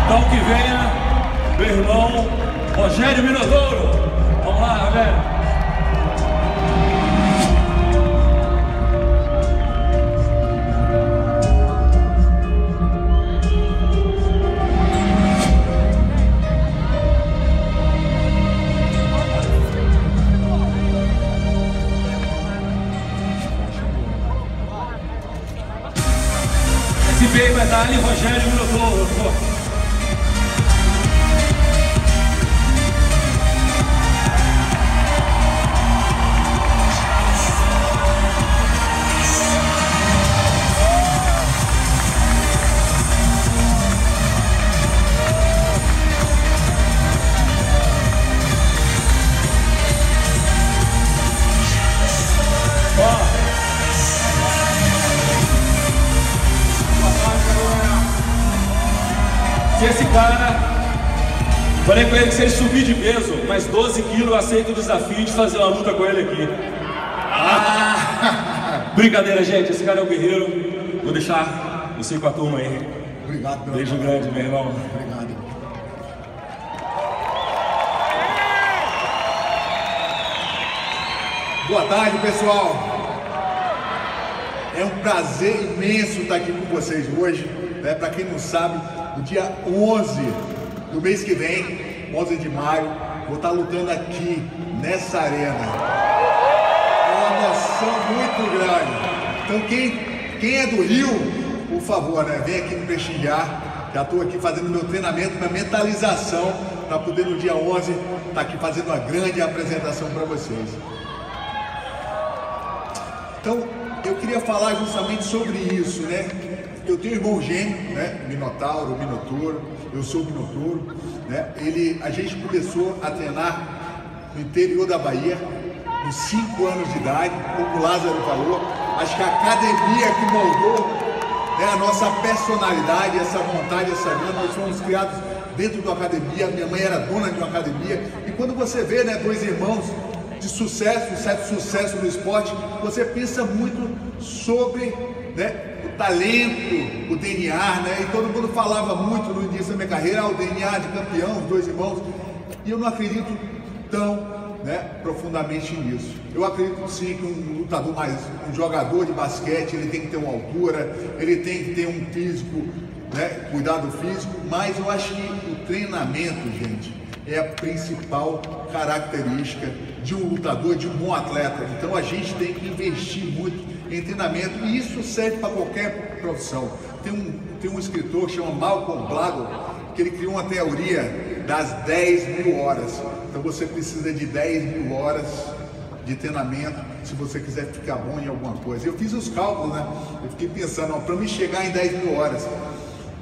Então que venha meu irmão Rogério Minotouro. Vamos lá, Rogério. Esse bem vai dar ali Rogério Minotouro. Se esse cara, falei com ele que se ele subir de peso, mais 12 quilos, eu aceito o desafio de fazer uma luta com ele aqui. Brincadeira, gente, esse cara é um guerreiro. Vou deixar você com a turma aí. Obrigado pelo beijo grande, meu irmão. Obrigado. Boa tarde, pessoal. É um prazer imenso estar aqui com vocês hoje. Para quem não sabe, no dia 11 do mês que vem, 11 de maio, vou estar lutando aqui nessa arena. É uma emoção muito grande. Então quem é do Rio, por favor, vem aqui me prestigiar. Já estou aqui fazendo meu treinamento, minha mentalização, para poder no dia 11 estar aqui fazendo uma grande apresentação para vocês. Então, eu queria falar justamente sobre isso, Eu tenho um irmão gêmeo, Minotauro, Minotouro, eu sou Minotouro, A gente começou a treinar no interior da Bahia, com 5 anos de idade, como o Lázaro falou. Acho que a academia que moldou a nossa personalidade, essa vontade, essa gana. Nós fomos criados dentro da academia, minha mãe era dona de uma academia, e quando você vê dois irmãos de sucesso, um certo sucesso no esporte, você pensa muito sobre o talento, o DNA, E todo mundo falava muito no início da minha carreira, o DNA de campeão, os dois irmãos, e eu não acredito tão profundamente nisso. Eu acredito sim que um lutador um jogador de basquete, ele tem que ter uma altura, ele tem que ter um físico, cuidado físico, mas eu acho que o treinamento, gente, é a principal característica de um lutador, de um bom atleta. Então a gente tem que investir muito em treinamento, e isso serve para qualquer profissão. Tem um escritor que chama Malcolm Gladwell, que ele criou uma teoria das 10 mil horas. Então você precisa de 10 mil horas de treinamento se você quiser ficar bom em alguma coisa. Eu fiz os cálculos, Eu fiquei pensando, para me chegar em 10 mil horas.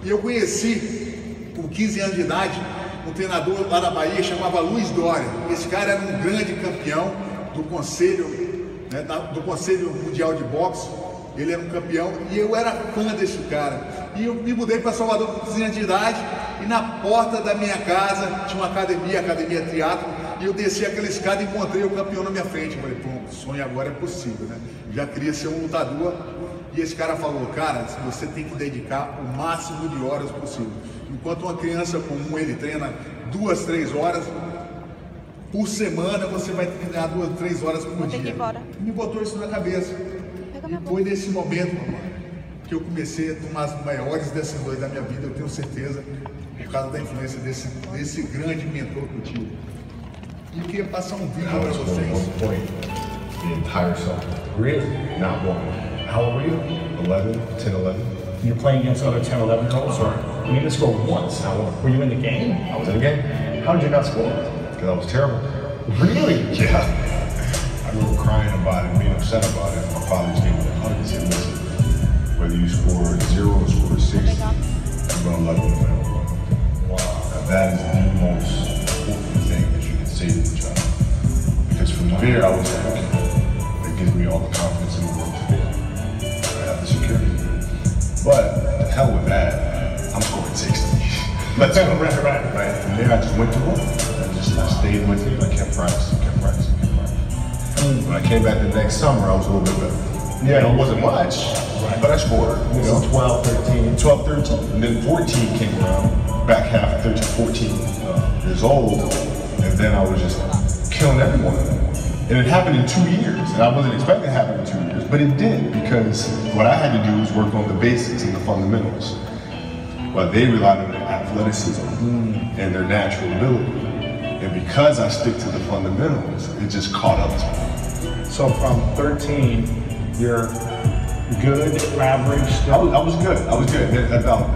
E eu conheci, com 15 anos de idade, um treinador lá na Bahia, chamava Luiz Dória. Esse cara era um grande campeão do Conselho Mundial de Boxe. Ele era um campeão e eu era fã desse cara. E eu me mudei para Salvador com 15 anos de idade, e na porta da minha casa tinha uma academia triatlo, e eu desci aquela escada e encontrei o campeão na minha frente. Eu falei, pô, o sonho agora é possível, Já queria ser um lutador. E esse cara falou, cara, você tem que dedicar o máximo de horas possível. Enquanto uma criança comum, ele treina 2, 3 horas por semana, você vai treinar 2, 3 horas por dia. Me botou isso na cabeça. E foi nesse momento, que eu comecei a tomar as maiores decisões da minha vida, eu tenho certeza, por causa da influência desse grande mentor que eu tive. E eu queria passar um vídeo para vocês. The entire song. Really? Not one. How old were you? 11, 10, 11. You're playing against other 10, 11-year-olds? Or you didn't score once. Were you in the game? I was in the game. How did you not score? Because I was terrible. Really? Yeah. I remember crying about it, being upset about it. My father just gave me a hug and said, listen, whether you score 0 or score 6, I'm going to love you no matter what. Wow. Now that is the most important thing that you can say to a child. Because from there, I was like, okay, that gives me all the confidence in the world to fail. I have the security. But the hell with that, I'm scoring 60. Let's go. Right. From there, I just went to work. I stayed with it. I kept practicing. When I came back the next summer, I was a little bit better. Yeah, it wasn't much, but I scored. You know, 12, 13. 12, 13, and then 14 came around, back half 13, 14 years old, and then I was just killing everyone. And it happened in 2 years, and I wasn't expecting it to happen in 2 years, but it did, because what I had to do was work on the basics and the fundamentals. While they relied on their athleticism and their natural ability. And because I stick to the fundamentals, it just caught up to me. So from 13, you're good, average? Still? I was good. I was good. And about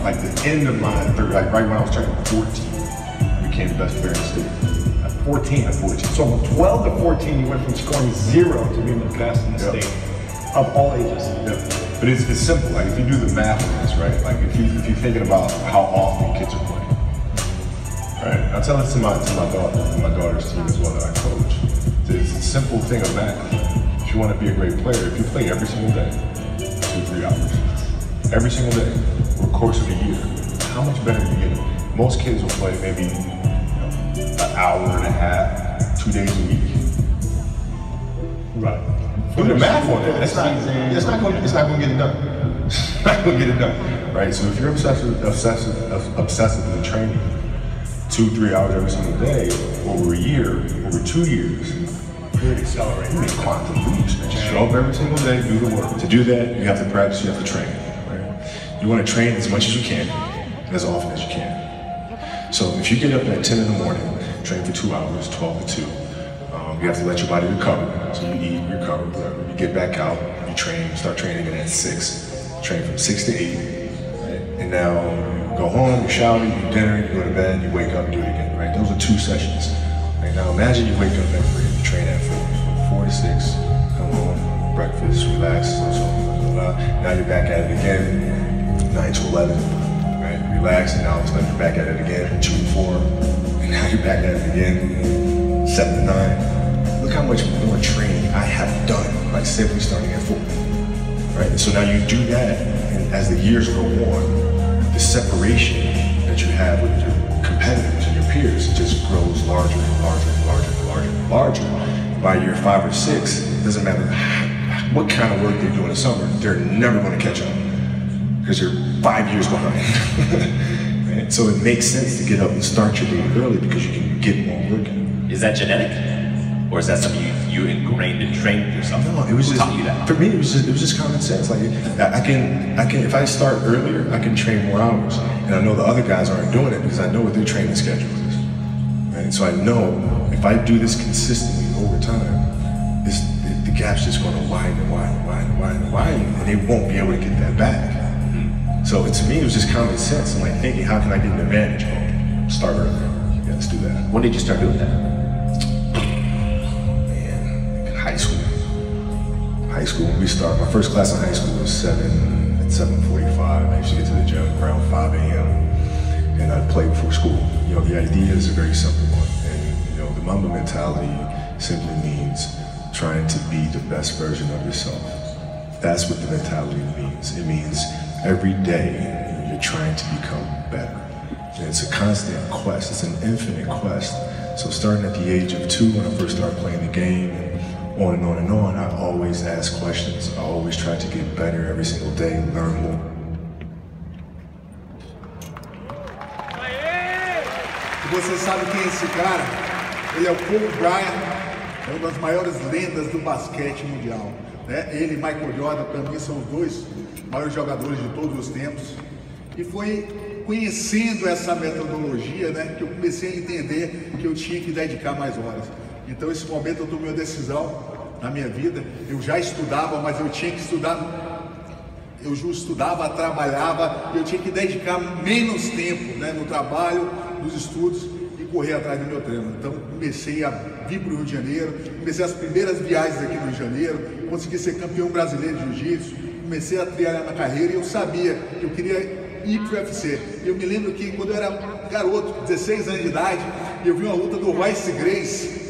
like the end of my third, like right when I was turning 14, I became the best player in the state. At 14? At 14. So from 12 to 14, you went from scoring 0 to being the best in the state of all ages. Yep. But it's simple. Like if you do the math on this, right? Like if you're thinking about how often kids are playing, right? I tell this to my daughter's team as well that I coach. It's a simple thing of math. If you want to be a great player, if you play every single day, 2-3 hours, every single day, over the course of a year, how much better do you get? Most kids will play maybe an hour and a half, 2 days a week. Right. Do the math on that. It's not going to get it done. It's not going to get it done, right? So if you're obsessive with training 2-3 hours every single day over a year, over 2 years, You're accelerating. you make quantum leaps, man. Just show up every single day, do the work. To do that, you have to practice, you have to train, right? You want to train as much as you can, as often as you can. So if you get up at 10 in the morning, train for 2 hours, 12 to 2, you have to let your body recover. So you eat, recover, whatever. You get back out, you train, start training again at 6. Train from 6 to 8, right? And now you go home, you shower, you eat dinner, you go to bed, you wake up and do it again, right? Those are 2 sessions. Right? Now imagine you wake up at 3, you train at 4 to 6, come home, breakfast, relax, now you're back at it again, 9 to 11, right? Relax, and now you're back at it again, 2 to 4, and now you're back at it again, 7 to 9. Look how much more training I have done by simply starting at 4, right? And so now you do that, and as the years go on, the separation that you have with your competitors and your peers just grows larger and larger and larger and larger and larger. By year 5 or 6, it doesn't matter what kind of work they do in the summer, they're never going to catch up because you're 5 years behind. Right? So it makes sense to get up and start your day early because you can get more work in. Is that genetic? Or is that something you ingrained and trained yourself? No, it was Who just, taught you that? for me, it was just common sense. Like I can, if I start earlier, I can train more hours. And I know the other guys aren't doing it because I know what their training schedule is. Right? So I know if I do this consistently over time, the gap's just going to widen and widen and widen and widen and widen, and they won't be able to get that back. So to me, it was just common sense. I'm like thinking, how can I get an advantage? Oh, start earlier. Yeah, let's do that. When did you start doing that? High school, when we started, my first class in high school was at 7:45. I used to get to the gym around 5 a.m. and I'd play before school. You know, the idea is a very simple one. And, you know, the Mamba mentality simply means trying to be the best version of yourself. That's what the mentality means. It means every day you're trying to become better. And it's a constant quest, it's an infinite quest. So starting at the age of 2, when I first started playing the game, on and on and on, I always ask questions. I always try to get better every single day, learn more. Você sabe quem é esse cara? Ele é o Kobe Bryant, é uma das maiores lendas do basquete mundial. Né? Ele e Michael Jordan, para mim, são os 2 maiores jogadores de todos os tempos. E foi conhecendo essa metodologia, né, que eu comecei a entender que eu tinha que dedicar mais horas. Então, esse momento eu tomei uma decisão na minha vida. Eu já estudava, mas eu tinha que estudar. Eu já estudava, trabalhava, eu tinha que dedicar menos tempo, né, no trabalho, nos estudos e correr atrás do meu treino. Então, comecei a vir para o Rio de Janeiro, comecei as primeiras viagens aqui no Rio de Janeiro, consegui ser campeão brasileiro de jiu-jitsu, comecei a trilhar na carreira e eu sabia que eu queria ir para o UFC. Eu me lembro que quando eu era garoto, 16 anos de idade, eu vi uma luta do Royce Gracie.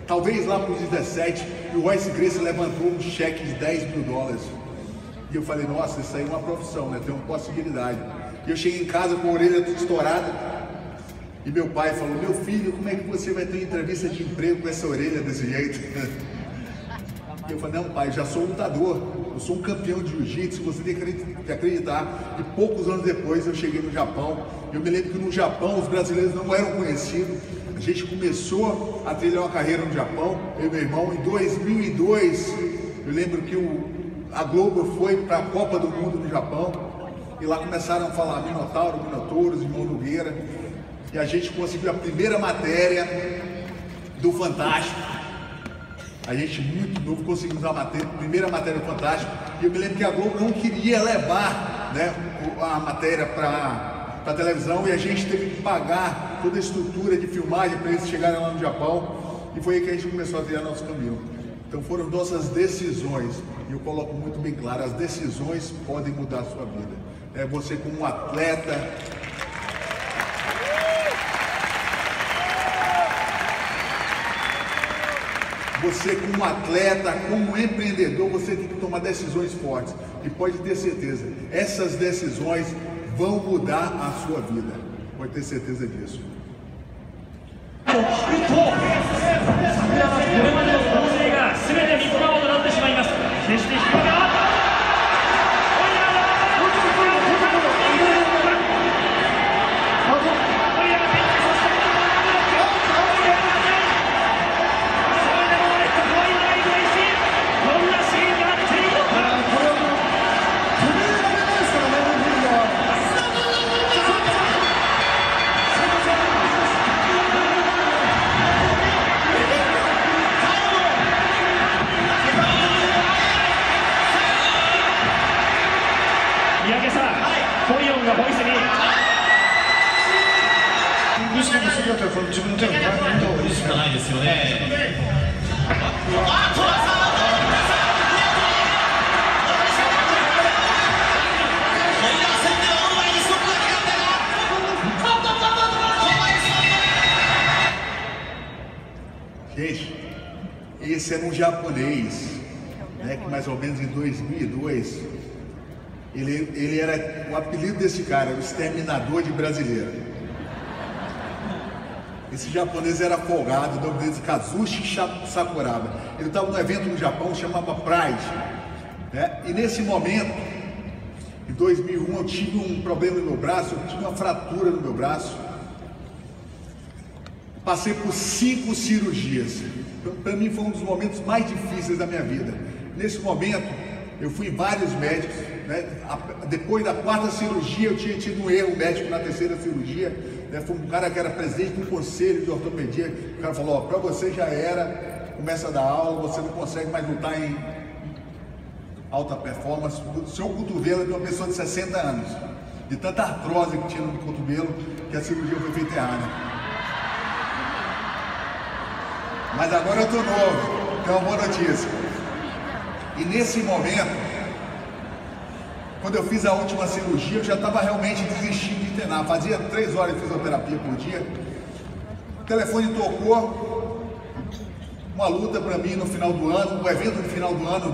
Talvez lá para os 17, e o Royce Gracie levantou um cheque de $10 mil. E eu falei, nossa, isso aí é uma profissão, né? Tem uma possibilidade. E eu cheguei em casa com a orelha toda estourada, e meu pai falou, meu filho, como é que você vai ter uma entrevista de emprego com essa orelha desse jeito? Eu falei, não pai, eu já sou lutador, eu sou um campeão de jiu-jitsu, você tem que acreditar. E poucos anos depois eu cheguei no Japão. Eu me lembro que no Japão os brasileiros não eram conhecidos. A gente começou a trilhar uma carreira no Japão, eu e meu irmão, em 2002. Eu lembro que a Globo foi para a Copa do Mundo no Japão e lá começaram a falar Minotauro, Minotouros, Irmão Nogueira. E a gente conseguiu a primeira matéria do Fantástico. A gente, muito novo, conseguimos a primeira matéria do Fantástico. E eu me lembro que a Globo não queria levar, né, a matéria para a televisão e a gente teve que pagar toda a estrutura de filmagem para eles chegarem lá no Japão. E foi aí que a gente começou a criar nosso caminho. Então foram nossas decisões. E eu coloco muito bem claro, as decisões podem mudar a sua vida. Você como um atleta... Você como atleta, como empreendedor, você tem que tomar decisões fortes. E pode ter certeza, essas decisões vão mudar a sua vida. Pode ter certeza disso. Gente, esse era um japonês, né, que mais ou menos em 2002, ele era, o apelido desse cara era o exterminador de brasileiro. Esse japonês era folgado, o nome dele é Kazushi Sakuraba. Ele estava num evento no Japão, chamava Pride, né? E nesse momento, em 2001, eu tive um problema no meu braço, eu tive uma fratura no meu braço. Passei por 5 cirurgias. Para mim foi um dos momentos mais difíceis da minha vida. Nesse momento, eu fui em vários médicos, né? Depois da 4ª cirurgia, eu tinha tido um erro médico na 3ª cirurgia, né? Foi um cara que era presidente do conselho de ortopedia. O cara falou, ó, para você já era, começa a dar aula, você não consegue mais lutar em alta performance. O seu cotovelo é de uma pessoa de 60 anos, de tanta artrose que tinha no cotovelo, que a cirurgia foi feita errada. Mas agora eu tô novo, então é uma boa notícia. E nesse momento, quando eu fiz a última cirurgia, eu já estava realmente desistindo de treinar. Fazia 3 horas de fisioterapia por dia. O telefone tocou, uma luta para mim no final do ano, um evento no final do ano,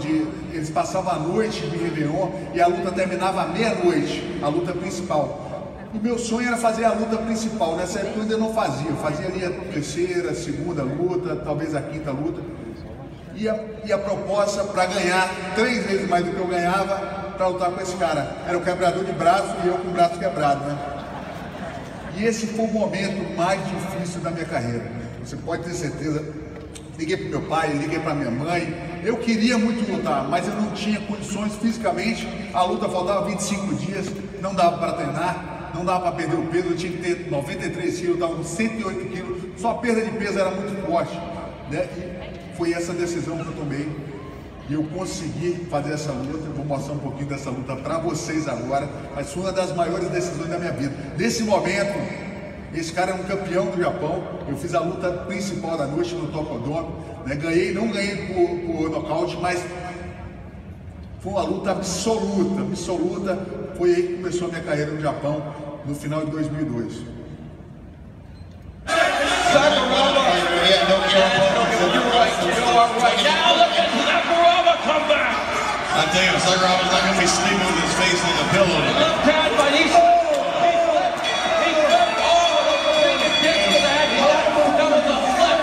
eles passavam a noite de Réveillon e a luta terminava à meia-noite, a luta principal. E meu sonho era fazer a luta principal. Nessa época eu ainda não fazia, eu fazia ali a 3ª, 2ª luta, talvez a 5ª luta. E a proposta para ganhar 3 vezes mais do que eu ganhava para lutar com esse cara. Era o quebrador de braço e eu com o braço quebrado, né? E esse foi o momento mais difícil da minha carreira. Você pode ter certeza. Liguei para meu pai, liguei para minha mãe. Eu queria muito lutar, mas eu não tinha condições fisicamente. A luta faltava 25 dias, não dava para treinar. Não dava para perder o peso, eu tinha que ter 93 quilos, estava com 108 quilos, só a perda de peso era muito forte, né? E foi essa decisão que eu tomei e eu consegui fazer essa luta. Eu vou mostrar um pouquinho dessa luta para vocês agora, mas foi uma das maiores decisões da minha vida. Nesse momento, esse cara é um campeão do Japão, eu fiz a luta principal da noite no Tokyo-Dome, né? Não ganhei por nocaute, mas foi uma luta absoluta. Foi aí que começou a minha carreira no Japão, no final de 2002. Sakuraba! Yeah, no trouble. You're right. Now look at Sakuraba come back! I tell you, Sakuraba's not going to be sleeping with his face on the pillow tonight. Left hand, but he flipped all of the biggest kicks to the head. That was a flip.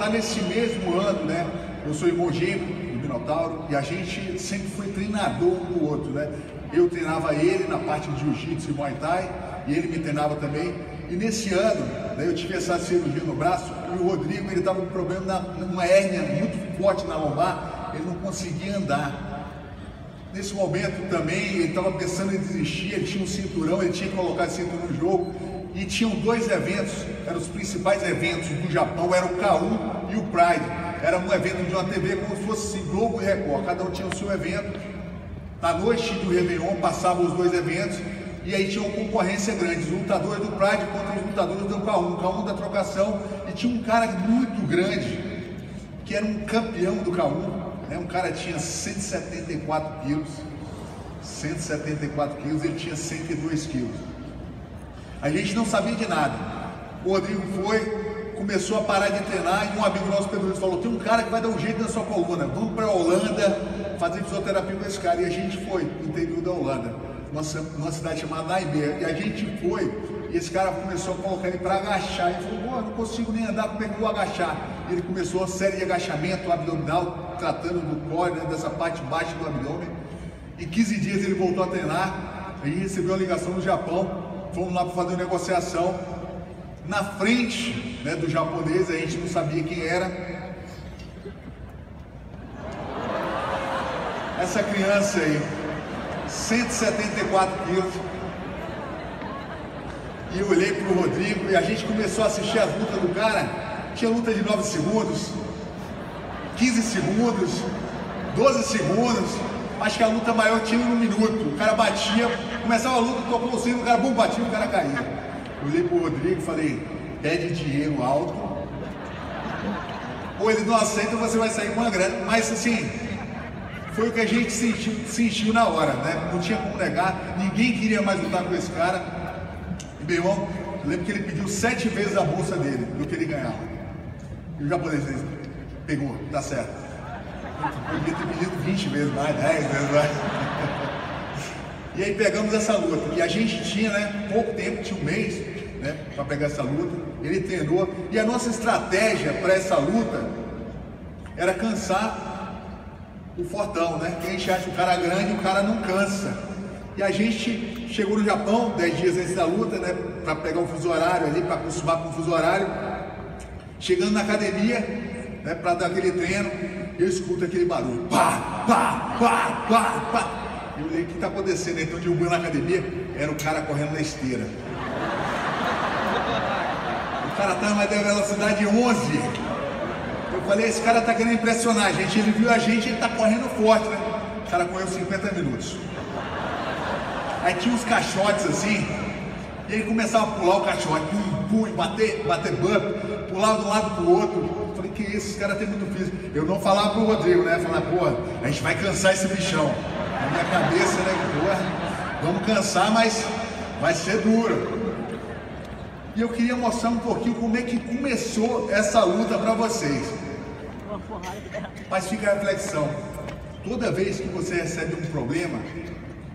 contar nesse mesmo ano, né? Eu sou irmão gêmeo do Minotauro e a gente sempre foi treinador um do outro, né? Eu treinava ele na parte de jiu-jitsu e muay thai e ele me treinava também. E nesse ano, né, eu tive essa cirurgia no braço e o Rodrigo, ele estava com um problema, numa hérnia muito forte na lombar, ele não conseguia andar. Nesse momento também, ele estava pensando em desistir, ele tinha um cinturão, ele tinha que colocar esse cinturão no jogo. E tinham dois eventos, eram os principais eventos do Japão, era o K1 e o Pride. Era um evento de uma TV como se fosse Globo e Record, cada um tinha o seu evento. Na noite do Réveillon passavam os dois eventos e aí tinha uma concorrência grande, os lutadores do Pride contra os lutadores do K1, K1 da trocação, e tinha um cara muito grande, que era um campeão do K1. Um cara tinha 174 quilos, 174 quilos, ele tinha 102 quilos. A gente não sabia de nada. O Rodrigo começou a parar de treinar e um amigo nosso, Pedro Luiz, falou: tem um cara que vai dar um jeito na sua coluna, vamos para a Holanda fazer fisioterapia com esse cara. E a gente foi no interior da Holanda, numa cidade chamada Nijmegen. E a gente foi, e esse cara começou a colocar ele para agachar. Ele falou: pô, eu não consigo nem andar, como é que eu vou agachar? E ele começou a série de agachamento abdominal, tratando do core, né, dessa parte baixa do abdômen. Em 15 dias ele voltou a treinar, aí recebeu a ligação do Japão, fomos lá para fazer uma negociação. Na frente, né, do japonês, a gente não sabia quem era. Essa criança aí, 174 quilos. E eu olhei para o Rodrigo e a gente começou a assistir as lutas do cara. Tinha luta de 9 segundos, 15 segundos, 12 segundos. Acho que a luta maior tinha 1 minuto. O cara batia, começava a luta, tocou o sino, o cara batia, o cara caía. Eu olhei pro Rodrigo e falei: pede dinheiro alto, ou ele não aceita, você vai sair com uma grana. Mas assim, foi o que a gente sentiu na hora, né? Não tinha como negar, ninguém queria mais lutar com esse cara. E meu irmão, eu lembro que ele pediu 7 vezes a bolsa dele, do que ele ganhava. E o japonês pegou, tá certo. Eu podia ter pedido 20 vezes mais, 10 vezes mais. E aí pegamos essa luta. E a gente tinha, né, pouco tempo, tinha 1 mês, né, para pegar essa luta. Ele treinou. E a nossa estratégia para essa luta era cansar o fortão, né? Que a gente acha o cara grande, o cara não cansa. E a gente chegou no Japão 10 dias antes da luta, né, para pegar o fuso horário ali, para acostumar com o fuso horário. Chegando na academia, né, para dar aquele treino, eu escuto aquele barulho, pá, pá, pá, pá, pá. Eu olhei: o que está acontecendo? Então, de na academia, era o cara correndo na esteira. O cara estava na velocidade 11. Eu falei: esse cara está querendo impressionar a gente. Ele viu a gente, ele está correndo forte, né? O cara correu 50 minutos. Aí tinha uns caixotes assim, e ele começava a pular o caixote, pum, pum, bater bump, pular de um lado pro outro. Eu falei: que isso, esse cara tem muito físico. Eu não falava pro Rodrigo, né? Falar: pô, a gente vai cansar esse bichão. Na minha cabeça, né? Porra, vamos cansar, mas vai ser duro. E eu queria mostrar um pouquinho como é que começou essa luta para vocês. Mas fica a reflexão: toda vez que você recebe um problema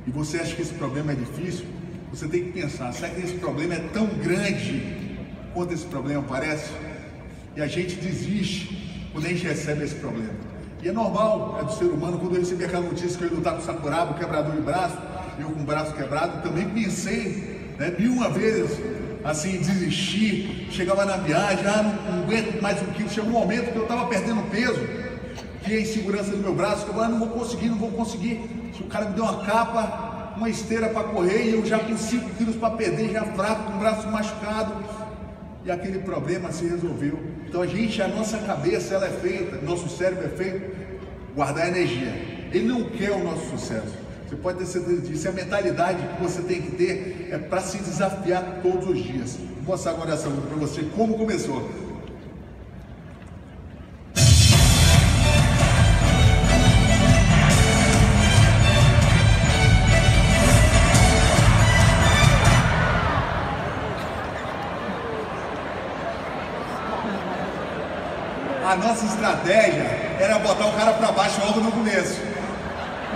e você acha que esse problema é difícil, você tem que pensar: será que esse problema é tão grande quanto esse problema parece? E a gente desiste quando a gente recebe esse problema. E é normal, é do ser humano. Quando eu recebi aquela notícia que eu ia lutar com o Sakuraba, o quebrador de braço, eu com o braço quebrado, também pensei, né, 1000 vezes, assim, desistir. Chegava na viagem, não aguento mais 1 quilo. Chegou um momento que eu estava perdendo peso, que a insegurança do meu braço, que eu falei: não vou conseguir. Se o cara me deu uma capa, uma esteira para correr, e eu já com 5 quilos para perder, já fraco, com o braço machucado. E aquele problema se resolveu. Então a nossa cabeça, ela é feita, nosso cérebro é feito guardar energia. Ele não quer o nosso sucesso. Você pode ter certeza disso. A mentalidade que você tem que ter é para se desafiar todos os dias. Vou mostrar agora essa luta para você, como começou. A nossa estratégia era botar o cara para baixo logo no começo.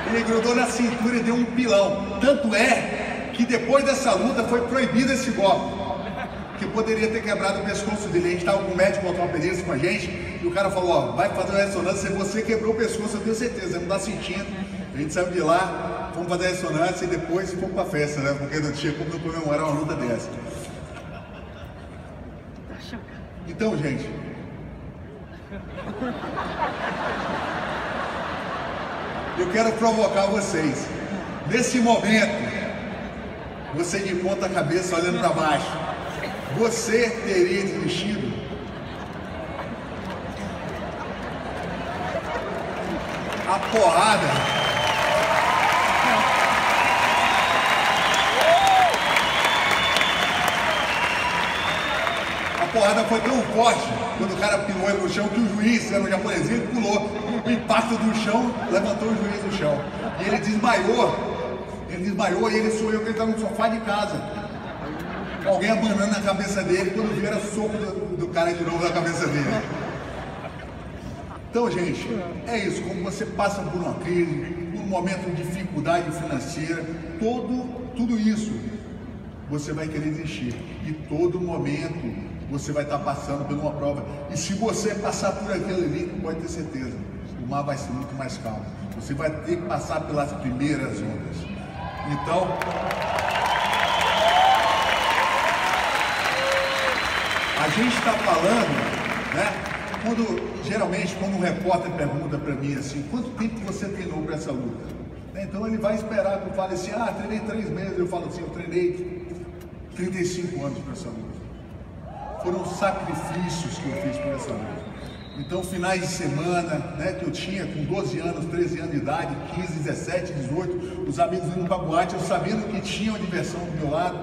Ele grudou na cintura e deu um pilão. Tanto é que depois dessa luta foi proibido esse golpe, que poderia ter quebrado o pescoço dele. A gente estava com o médico ortopedista com a gente, E o cara falou, ó, vai fazer uma ressonância, você quebrou o pescoço, eu tenho certeza, não tá sentindo. A gente saiu de lá, fomos fazer a ressonância e depois fomos pra festa, né? Porque não tinha como não comemorar uma luta dessa. Então, gente, eu quero provocar vocês. Nesse momento, você de ponta cabeça olhando para baixo, você teria desistido? A porrada. A porrada foi tão forte quando o cara pinou ele no chão que o juiz, era um japonesinho, pulou. O impacto do chão levantou o juiz do chão. E ele desmaiou. Ele desmaiou e ele sonhou que ele estava no sofá de casa. Alguém abanando na cabeça dele, quando viu era soco do cara de novo na cabeça dele. Então, gente, é isso. Como você passa por uma crise, por um momento de dificuldade financeira, tudo isso você vai querer desistir. E todo momento você vai estar passando por uma prova. E se você passar por aquilo ali, pode ter certeza, o mar vai ser muito mais calmo. Você vai ter que passar pelas primeiras ondas. Então, a gente está falando, né? Geralmente, quando um repórter pergunta para mim assim, quanto tempo você treinou para essa luta? Então ele vai esperar que eu fale assim, treinei 3 meses. Eu falo assim, eu treinei 35 anos para essa luta. Foram sacrifícios que eu fiz por essa luta. Então, finais de semana, né, que eu tinha com 12 anos, 13 anos de idade, 15, 17, 18, os amigos indo para boate, eu sabendo que tinha uma diversão do meu lado,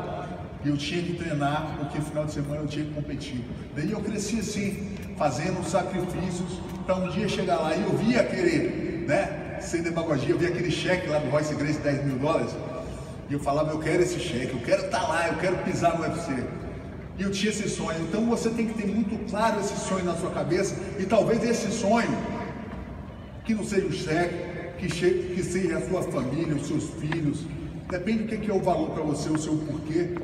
e eu tinha que treinar, porque no final de semana eu tinha que competir. Daí eu cresci assim, fazendo sacrifícios para um dia chegar lá. E eu via aquele, né, sem demagogia, eu via aquele cheque lá do Royce Gracie, $10 mil, e eu falava, eu quero esse cheque, eu quero estar lá, eu quero pisar no UFC. E eu tinha esse sonho. Então você tem que ter muito claro esse sonho na sua cabeça. E talvez esse sonho, que não seja o cheque, que seja a sua família, os seus filhos. Depende do que é o valor para você, o seu porquê.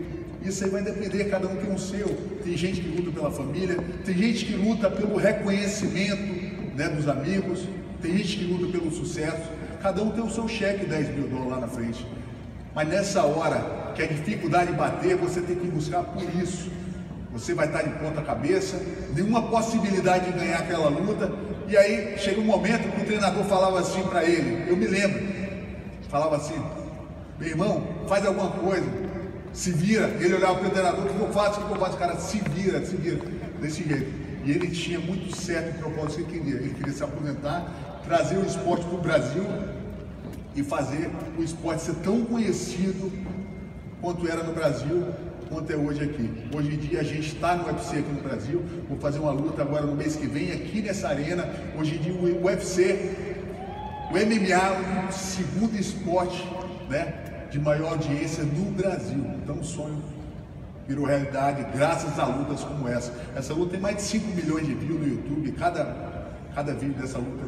Isso aí vai depender, cada um tem o seu. Tem gente que luta pela família, tem gente que luta pelo reconhecimento, né, dos amigos, tem gente que luta pelo sucesso. Cada um tem o seu cheque, $10 mil lá na frente. Mas nessa hora que a dificuldade bater, você tem que buscar por isso. Você vai estar de ponta cabeça, nenhuma possibilidade de ganhar aquela luta. E aí chega um momento que o treinador falava assim para ele, eu me lembro, falava assim, meu irmão, faz alguma coisa, se vira. Ele olhava para o treinador, o que eu faço? O que eu faço? Cara, se vira, desse jeito. E ele tinha muito certo o propósito que ele queria. Ele queria se aposentar, trazer o esporte para o Brasil e fazer o esporte ser tão conhecido quanto era no Brasil, quanto é hoje aqui. Hoje em dia a gente está no UFC aqui no Brasil, vou fazer uma luta agora no mês que vem aqui nessa arena. Hoje em dia o UFC, o MMA é o segundo esporte, né, de maior audiência no Brasil. Então o sonho virou realidade graças a lutas como essa. Essa luta tem mais de 5 milhões de views no YouTube, cada vídeo dessa luta.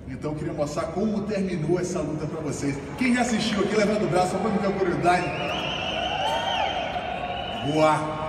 Então eu queria mostrar como terminou essa luta para vocês. Quem já assistiu aqui, levanta o braço, só para me ter curiosidade. Boa!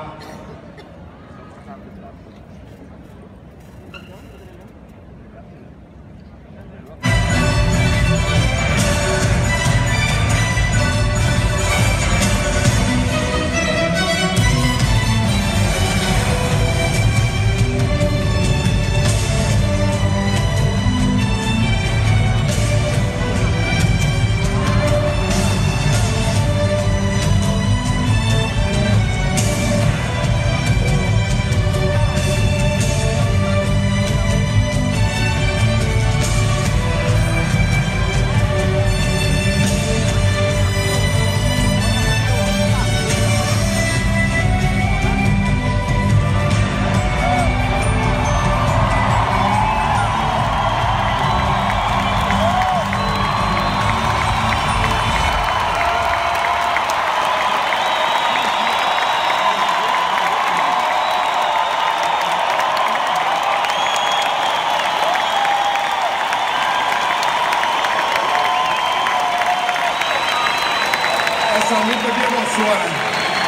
Essa luta me emociona.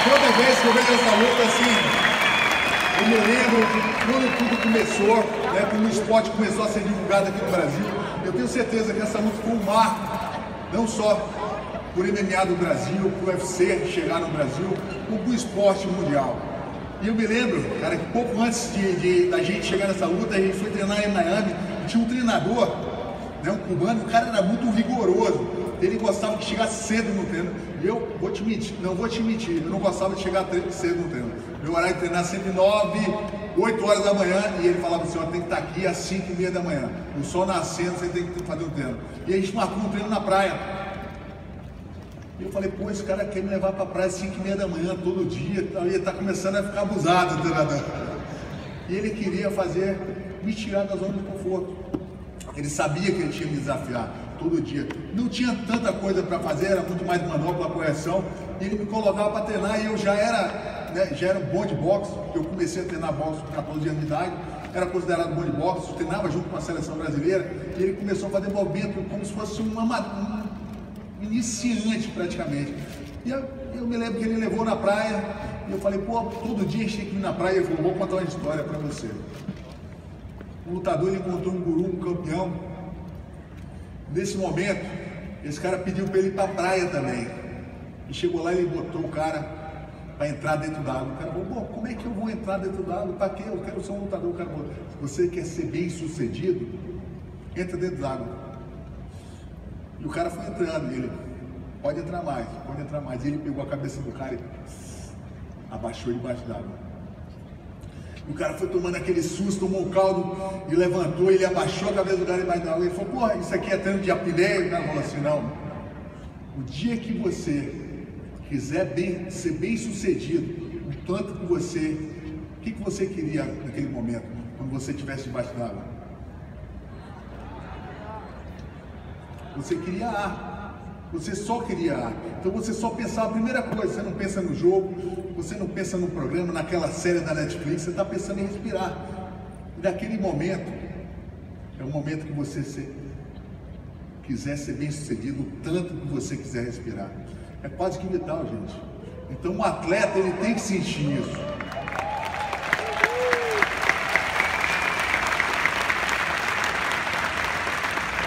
Toda vez que eu vejo essa luta assim, Eu me lembro quando tudo começou, né, quando o esporte começou a ser divulgado aqui no Brasil. Eu tenho certeza que essa luta foi um marco, não só por MMA do Brasil, por UFC chegar no Brasil, como para o esporte mundial. E eu me lembro, cara, que pouco antes da gente chegar nessa luta, a gente foi treinar em Miami, e tinha um treinador, né, um cubano, o cara era muito rigoroso, ele gostava que chegasse cedo no treino. E eu não vou te mentir, eu não gostava de chegar cedo no treino. Meu horário de treinar sempre 9, 8 horas da manhã, e ele falava assim, ó, tem que estar aqui às 5h30 da manhã. O sol nascendo, você tem que fazer um treino. E a gente marcou um treino na praia. E eu falei, pô, esse cara quer me levar pra praia às 5h30 da manhã, todo dia, ele tá começando a ficar abusado, o treinador. E ele queria me tirar da zona de conforto. Ele sabia que ele tinha que me desafiar todo dia. Não tinha tanta coisa para fazer, era muito mais manopla, correção. E ele me colocava para treinar e eu já era bom de boxe. Eu comecei a treinar boxe com 14 anos de idade, era considerado bom de boxe, treinava junto com a seleção brasileira. E ele começou a fazer movimento como se fosse um iniciante praticamente. E eu me lembro que ele levou na praia e eu falei, pô, todo dia a gente tem que ir na praia. Ele falou, vou contar uma história para você. O lutador, ele encontrou um guru, um campeão. Nesse momento, esse cara pediu para ele ir para a praia também. E chegou lá e ele botou o cara para entrar dentro da água. O cara falou, bom, como é que eu vou entrar dentro da água? Para quê? Eu quero ser um lutador. O cara falou, se você quer ser bem sucedido, entra dentro da água. E o cara foi entrando, e ele, pode entrar mais. E ele pegou a cabeça do cara e abaixou debaixo d'água. E o cara foi tomando aquele susto, tomou um caldo e levantou, ele abaixou a cabeça do cara debaixo d'água. Ele falou, porra, isso aqui é treino de apneia? E o cara falou assim, não. O dia que você quiser ser bem sucedido, o tanto que você... O que você queria naquele momento, quando você estivesse debaixo d'água? Você queria ar. Você só queria ar. Então você só pensava a primeira coisa, você não pensa no jogo, você não pensa no programa, naquela série da Netflix, você está pensando em respirar. E naquele momento, é o momento que você quiser ser bem sucedido, o tanto que você quiser respirar. É quase que vital, gente. Então um atleta, ele tem que sentir isso.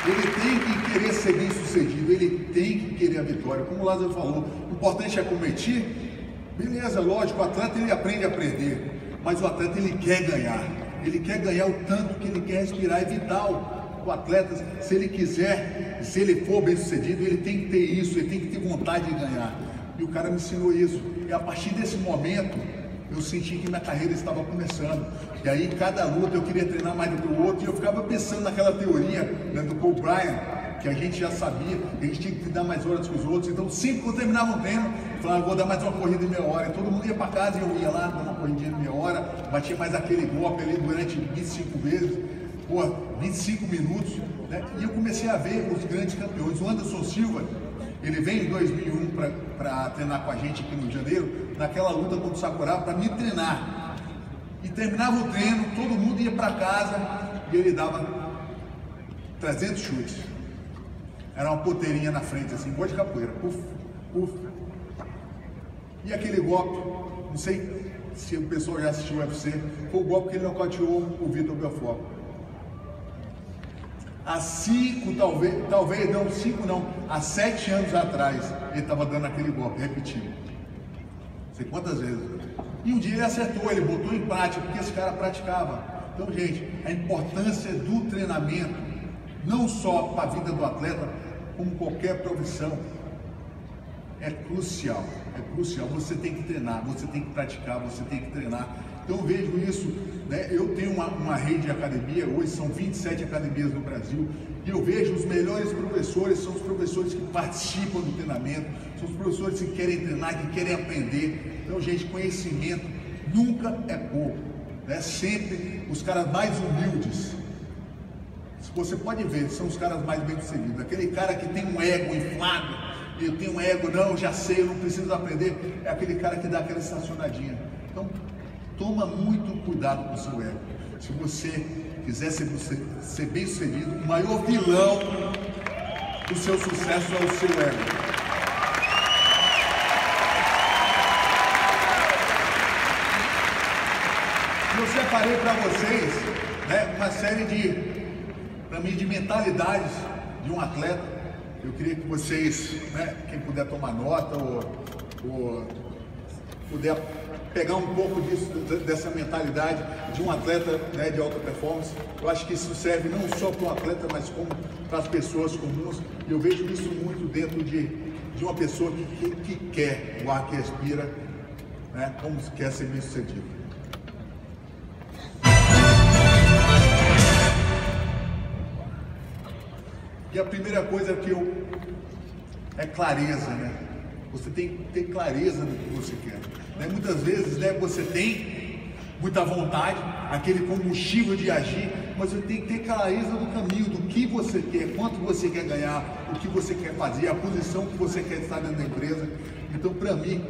Ele tem que querer ser bem sucedido, ele tem que querer a vitória. Como o Lázaro falou, o importante é competir. Beleza, lógico, o atleta ele aprende a perder, mas o atleta ele quer ganhar. Ele quer ganhar o tanto que ele quer respirar, é vital. O atleta, se ele quiser, se ele for bem sucedido, ele tem que ter isso, ele tem que ter vontade de ganhar. E o cara me ensinou isso. E a partir desse momento, eu senti que minha carreira estava começando. E aí, cada luta eu queria treinar mais do que o outro. E eu ficava pensando naquela teoria, né, do Paul Bryan, que a gente já sabia, que a gente tinha que dar mais horas que os outros. Então, sempre que eu terminava um treino, eu falava, vou dar mais uma corrida de meia hora. E todo mundo ia para casa e eu ia lá, dar uma corridinha de meia hora, batia mais aquele golpe ali durante 25 vezes, 25 minutos. Né? E eu comecei a ver os grandes campeões. O Anderson Silva, ele veio em 2001 para treinar com a gente aqui no Rio de Janeiro, naquela luta contra o Sakuraba, para me treinar. E terminava o treino, todo mundo ia para casa e ele dava 300 chutes. Era uma poteirinha na frente, assim, igual de capoeira. Puf, puf. E aquele golpe, não sei se o pessoal já assistiu o UFC, foi o golpe que ele nocauteou o Vitor Belfort. Há 7 anos atrás, ele estava dando aquele golpe, repetindo. Não sei quantas vezes. E um dia ele acertou, ele botou em prática, porque esse cara praticava. Então, gente, a importância do treinamento, não só para a vida do atleta, como qualquer profissão, é crucial. É crucial. Você tem que treinar, você tem que praticar, você tem que treinar. Então eu vejo isso, né? Eu tenho uma rede de academia, hoje são 27 academias no Brasil, e eu vejo os melhores professores, são os professores que participam do treinamento, são os professores que querem treinar, que querem aprender. Então, gente, conhecimento nunca é pouco, né? Sempre os caras mais humildes, você pode ver, são os caras mais bem-sucedidos. Aquele cara que tem um ego inflado, eu tenho um ego, não, já sei, eu não preciso aprender, é aquele cara que dá aquela estacionadinha. Então, toma muito cuidado com o seu ego. Se você quiser ser bem-sucedido, o maior vilão do seu sucesso é o seu ego. Eu separei para vocês, né, uma série de mentalidades de um atleta. Eu queria que vocês, né, quem puder tomar nota ou puder pegar um pouco dessa mentalidade de um atleta, né, de alta performance. Eu acho que isso serve não só para um atleta, mas como para as pessoas comuns. E eu vejo isso muito dentro de uma pessoa que quer o ar que respira, né, como quer ser bem sucedido. E a primeira coisa é clareza, né? Você tem que ter clareza no que você quer. Né? Muitas vezes, né, você tem muita vontade, aquele combustível de agir, mas você tem que ter clareza do caminho, do que você quer, quanto você quer ganhar, o que você quer fazer, a posição que você quer estar dentro da empresa. Então, para mim,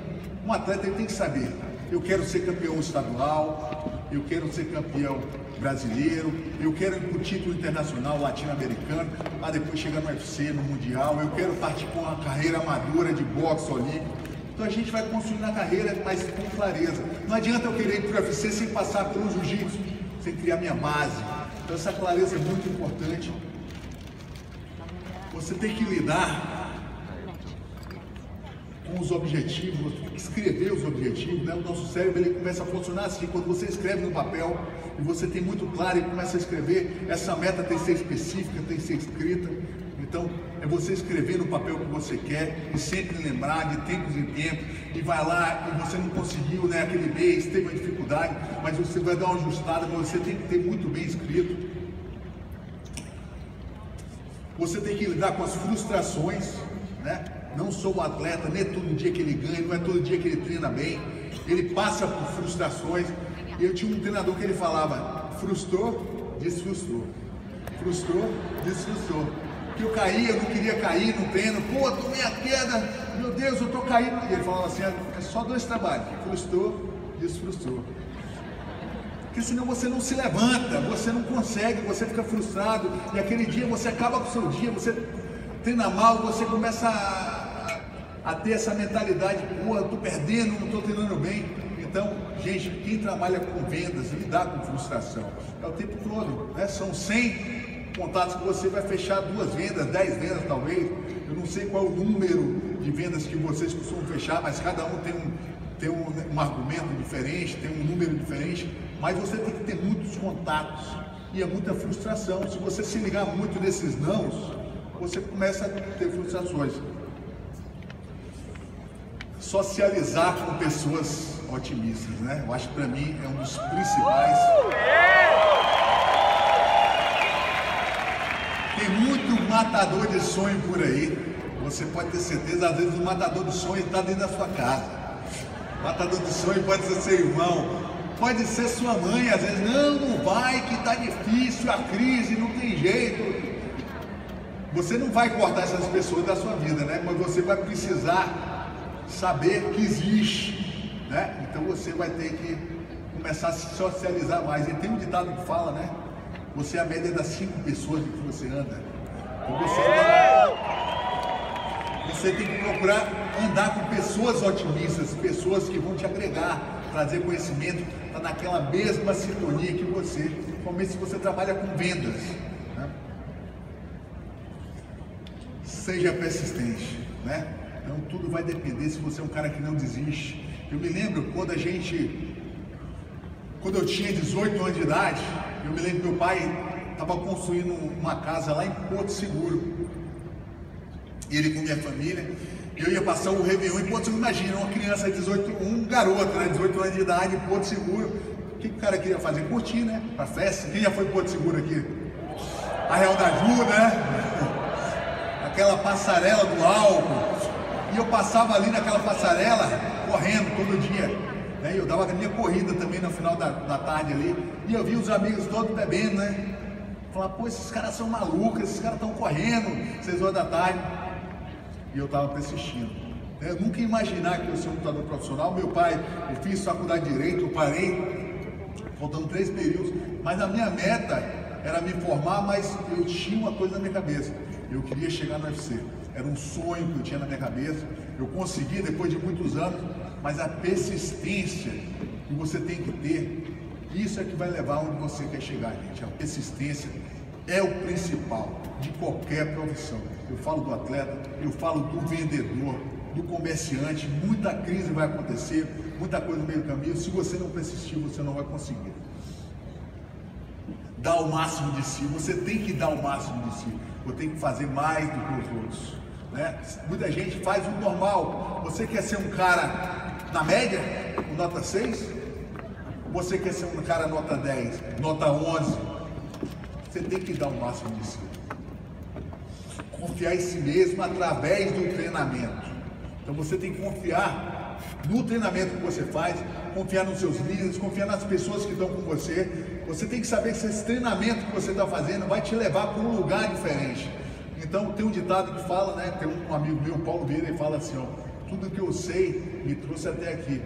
um atleta ele tem que saber: eu quero ser campeão estadual, eu quero ser campeão brasileiro, eu quero ir para o título internacional latino-americano, para depois chegar no UFC, no Mundial, eu quero partir com uma carreira madura de boxe olímpico. Então a gente vai construir na carreira, mas com clareza. Não adianta eu querer ir para o UFC sem passar pelo jiu-jitsu, sem criar minha base. Então essa clareza é muito importante. Você tem que lidar com os objetivos, você tem que escrever os objetivos, né? O nosso cérebro ele começa a funcionar assim: quando você escreve no papel e você tem muito claro e começa a escrever, essa meta tem que ser específica, tem que ser escrita. Então é você escrever no papel o que você quer e sempre lembrar de tempos em tempos, e vai lá e você não conseguiu, né, aquele mês, teve uma dificuldade, mas você vai dar uma ajustada, mas você tem que ter muito bem escrito. Você tem que lidar com as frustrações, né? Não sou um atleta, nem é todo dia que ele ganha, não é todo dia que ele treina bem, ele passa por frustrações. E eu tinha um treinador que ele falava: frustrou, desfrustrou. Frustrou, desfrustrou. Que eu caía, eu não queria cair no treino, pô, tomei a queda, meu Deus, eu tô caindo. E ele falava assim: é só 2 trabalhos, frustrou, desfrustrou. Porque senão você não se levanta, você não consegue, você fica frustrado, e aquele dia você acaba com o seu dia, você treina mal, você começa a ter essa mentalidade: pô, eu tô perdendo, não tô treinando bem. Então, gente, quem trabalha com vendas, lidar com frustração, é o tempo todo, né? São 100 contatos que você vai fechar 2 vendas, 10 vendas talvez. Eu não sei qual é o número de vendas que vocês costumam fechar, mas cada um tem um argumento diferente, tem um número diferente, mas você tem que ter muitos contatos e é muita frustração. Se você se ligar muito nesses nãos, você começa a ter frustrações. Socializar com pessoas otimistas, né? Eu acho que para mim é um dos principais. Tem muito matador de sonho por aí. Você pode ter certeza, às vezes o matador de sonho está dentro da sua casa. O matador de sonho pode ser seu irmão, pode ser sua mãe, às vezes: não vai, que está difícil, a crise, não tem jeito. Você não vai cortar essas pessoas da sua vida, né? Mas você vai precisar saber que existe, né? Então você vai ter que começar a se socializar mais. E tem um ditado que fala, né? Você é a média das 5 pessoas que você anda. Então você tem que procurar andar com pessoas otimistas, pessoas que vão te agregar, trazer conhecimento, tá naquela mesma sintonia que você, principalmente se você trabalha com vendas, né? Seja persistente, né? Então tudo vai depender se você é um cara que não desiste. Eu me lembro quando eu tinha 18 anos de idade, eu me lembro que meu pai estava construindo uma casa lá em Porto Seguro. Ele com minha família, eu ia passar o Réveillon em Porto Seguro. Imagina, uma criança de 18, um garoto, né, 18 anos de idade em Porto Seguro. O que o cara queria fazer? Curtir, né? Pra festa. Quem já foi em Porto Seguro aqui? Arraial da Ajuda, né? Aquela passarela do álcool. E eu passava ali naquela passarela, correndo todo dia, né? Eu dava a minha corrida também no final da tarde ali, e eu via os amigos todos bebendo, né? Falava: pô, esses caras são malucos, esses caras estão correndo 6 horas da tarde. E eu estava persistindo. Eu nunca ia imaginar que eu ia ser um lutador profissional. Meu pai, eu fiz faculdade de Direito, eu parei, faltando 3 períodos, mas a minha meta era me formar, mas eu tinha uma coisa na minha cabeça: eu queria chegar no UFC. Era um sonho que eu tinha na minha cabeça. Eu consegui depois de muitos anos, mas a persistência que você tem que ter Isso é que vai levar onde você quer chegar, gente. A persistência é o principal de qualquer profissão. Eu falo do atleta, eu falo do vendedor, do comerciante. Muita crise vai acontecer, muita coisa no meio do caminho. Se você não persistir, você não vai conseguir. Dá o máximo de si, você tem que dar o máximo de si. Você tem que fazer mais do que os outros, né? Muita gente faz o normal. Você quer ser um cara na média, nota 6? Você quer ser um cara nota 10, nota 11? Você tem que dar o máximo de si. Confiar em si mesmo através do treinamento. Então você tem que confiar no treinamento que você faz, confiar nos seus líderes, confiar nas pessoas que estão com você. Você tem que saber que esse treinamento que você está fazendo vai te levar para um lugar diferente. Então tem um ditado que fala, né? Tem um amigo meu, Paulo Vieira, ele fala assim, ó: tudo que eu sei me trouxe até aqui,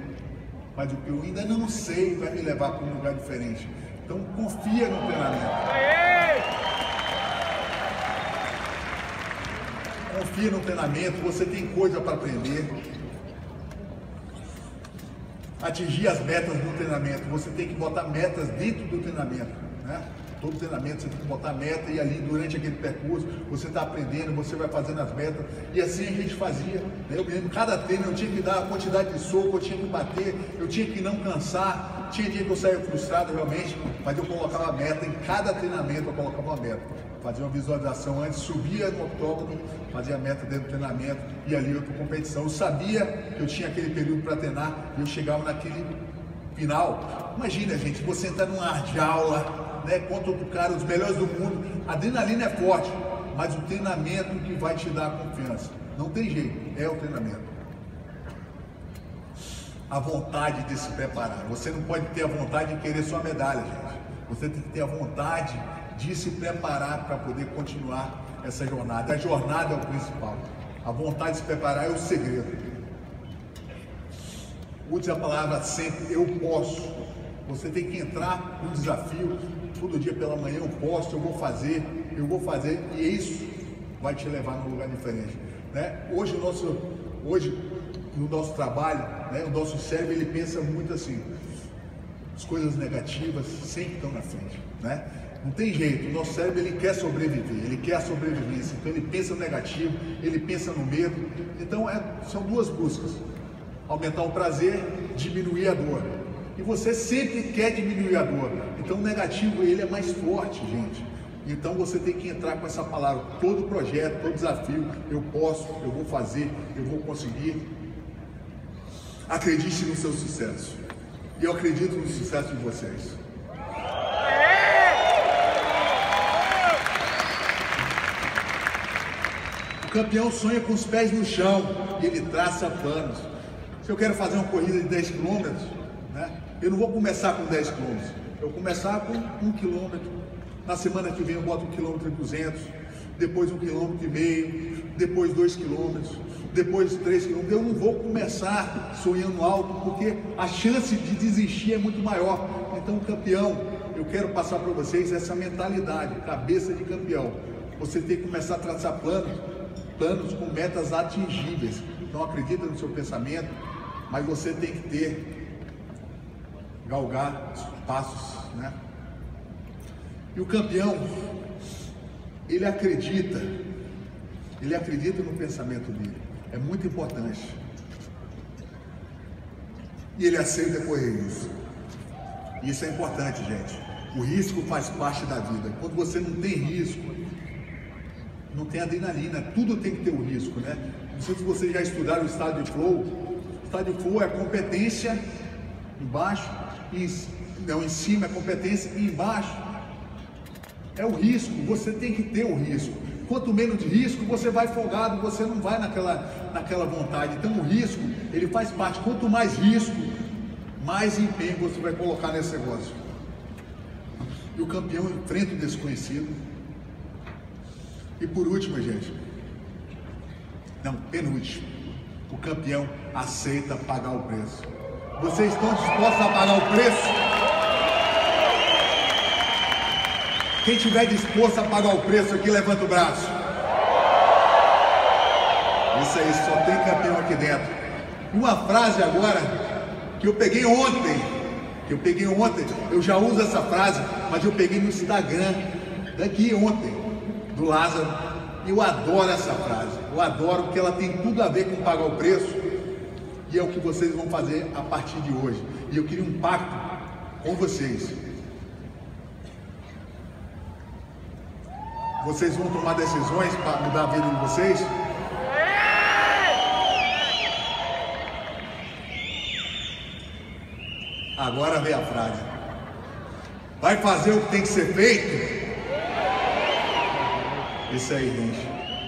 mas o que eu ainda não sei vai me levar para um lugar diferente. Então confia no treinamento. Confia no treinamento, você tem coisa para aprender. Atingir as metas do treinamento, você tem que botar metas dentro do treinamento, né? Todo treinamento você tem que botar meta e ali durante aquele percurso você está aprendendo, você vai fazendo as metas e assim a gente fazia, né? Eu me lembro, cada treino eu tinha que dar a quantidade de soco, eu tinha que bater, eu tinha que não cansar, tinha dia que eu saía frustrado realmente, mas eu colocava a meta, em cada treinamento eu colocava uma meta, fazia uma visualização antes, subia no octógono, fazia a meta dentro do treinamento e ali eu ia para competição. Eu sabia que eu tinha aquele período para treinar e eu chegava naquele final. Imagina, gente, você entrar numa jaula, né, contra outro cara, os melhores do mundo, a adrenalina é forte, mas o treinamento que vai te dar a confiança. Não tem jeito, é o treinamento. A vontade de se preparar. Você não pode ter a vontade de querer sua medalha, gente. Você tem que ter a vontade de se preparar para poder continuar essa jornada. A jornada é o principal. A vontade de se preparar é o segredo. Use a palavra sempre, eu posso. Você tem que entrar no desafio, todo dia pela manhã, eu posso, eu vou fazer, e isso vai te levar num lugar diferente, né? Hoje no nosso trabalho, né, o nosso cérebro ele pensa muito assim, as coisas negativas sempre estão na frente, né? Não tem jeito, o nosso cérebro ele quer sobreviver, ele quer a sobrevivência, então ele pensa no negativo, ele pensa no medo, então são duas buscas, aumentar o prazer, diminuir a dor, e você sempre quer diminuir a dor, então o negativo ele é mais forte, gente, então você tem que entrar com essa palavra, todo projeto, todo desafio, eu posso, eu vou fazer, eu vou conseguir, acredite no seu sucesso, e eu acredito no sucesso de vocês. O campeão sonha com os pés no chão e ele traça planos. Se eu quero fazer uma corrida de 10 km, né, eu não vou começar com 10 km, eu vou começar com 1 km. Na semana que vem eu boto 1,2 km, depois 1,5 km, depois 2 km, depois 3 km. Eu não vou começar sonhando alto porque a chance de desistir é muito maior. Então, campeão, eu quero passar para vocês essa mentalidade, cabeça de campeão. Você tem que começar a traçar planos com metas atingíveis. Não acredita no seu pensamento, mas você tem que galgar os passos, né? E o campeão, ele acredita no pensamento dele. É muito importante. E ele aceita correr risco. Isso é importante, gente. O risco faz parte da vida. Quando você não tem risco, não tem adrenalina, tudo tem que ter um risco, né? Não sei se vocês já estudaram o estado de flow. O estado de flow é competência embaixo, em cima é competência e embaixo é o risco. Você tem que ter o risco. Quanto menos de risco, você vai folgado, você não vai naquela vontade. Então o risco, ele faz parte. Quanto mais risco, mais empenho você vai colocar nesse negócio. E o campeão enfrenta o desconhecido. E por último, gente, penúltimo, o campeão aceita pagar o preço. Vocês estão dispostos a pagar o preço? Quem estiver disposto a pagar o preço aqui, levanta o braço. Isso aí, só tem campeão aqui dentro. Uma frase agora, que eu peguei ontem, que eu peguei ontem, eu já uso essa frase, mas eu peguei no Instagram, daqui ontem, do Lázaro, e eu adoro essa frase, eu adoro porque ela tem tudo a ver com pagar o preço, e é o que vocês vão fazer a partir de hoje. E eu queria um pacto com vocês. Vocês vão tomar decisões para mudar a vida de vocês? Agora vem a frase. Vai fazer o que tem que ser feito? Isso aí, gente.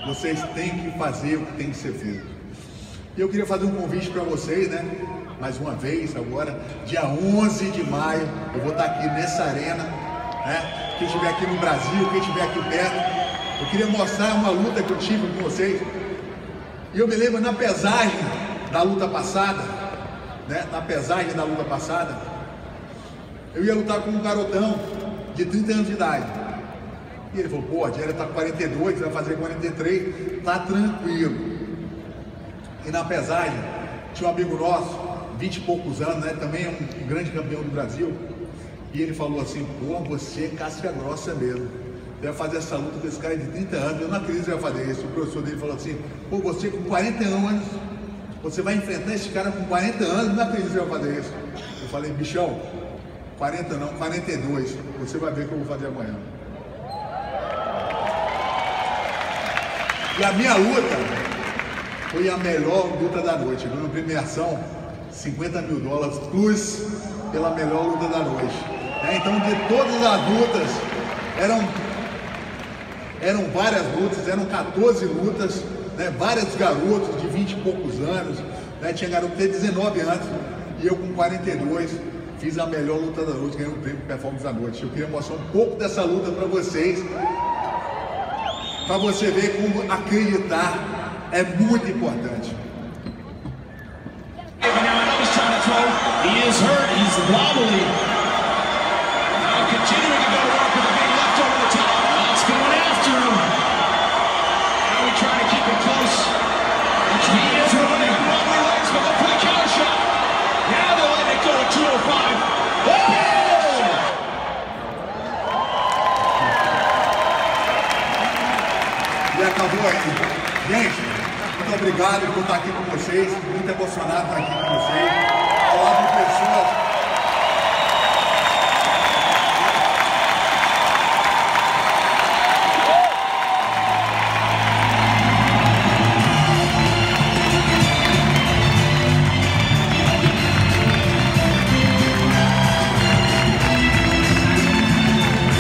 Vocês têm que fazer o que tem que ser feito. E eu queria fazer um convite para vocês, né? Mais uma vez, agora, dia 11 de maio, eu vou estar aqui nessa arena, né? Quem estiver aqui no Brasil, quem estiver aqui perto, eu queria mostrar uma luta que eu tive com vocês. E eu me lembro na pesagem da luta passada, né? Na pesagem da luta passada, eu ia lutar com um garotão de 30 anos de idade. E ele falou, pô, a Diária tá com 42, vai fazer 43, tá tranquilo. E na pesagem, tinha um amigo nosso, 20 e poucos anos, né? Também é um grande campeão do Brasil. E ele falou assim, pô, você é casca grossa mesmo. Você vai fazer essa luta com esse cara de 30 anos, eu não acredito que você vai fazer isso. O professor dele falou assim, pô, você com 40 anos, você vai enfrentar esse cara com 40 anos, eu não acredito que você vai fazer isso. Eu falei, bichão, 40 não, 42, você vai ver o que eu vou fazer amanhã. E a minha luta foi a melhor luta da noite. Ganhou uma premiação, $50 mil plus pela melhor luta da noite. Então, de todas as lutas, eram várias lutas, eram 14 lutas, né? Vários garotos de 20 e poucos anos, né? Tinha garoto de 19 anos, e eu com 42 fiz a melhor luta da noite, ganhei o prêmio Performance da noite. Eu queria mostrar um pouco dessa luta para vocês, para você ver como acreditar é muito importante. He is hurt, he's wobbly. Now continuing to go to work with it being left over the top. Knox going after him. Now we try to keep it close. He is running wobbly legs, but look for the counter shot. Now they'll let it go at 205. Oh! E acabou aí. Gente, muito obrigado por estar aqui com vocês. Muito emocionado estar aqui com vocês. Falar com pessoas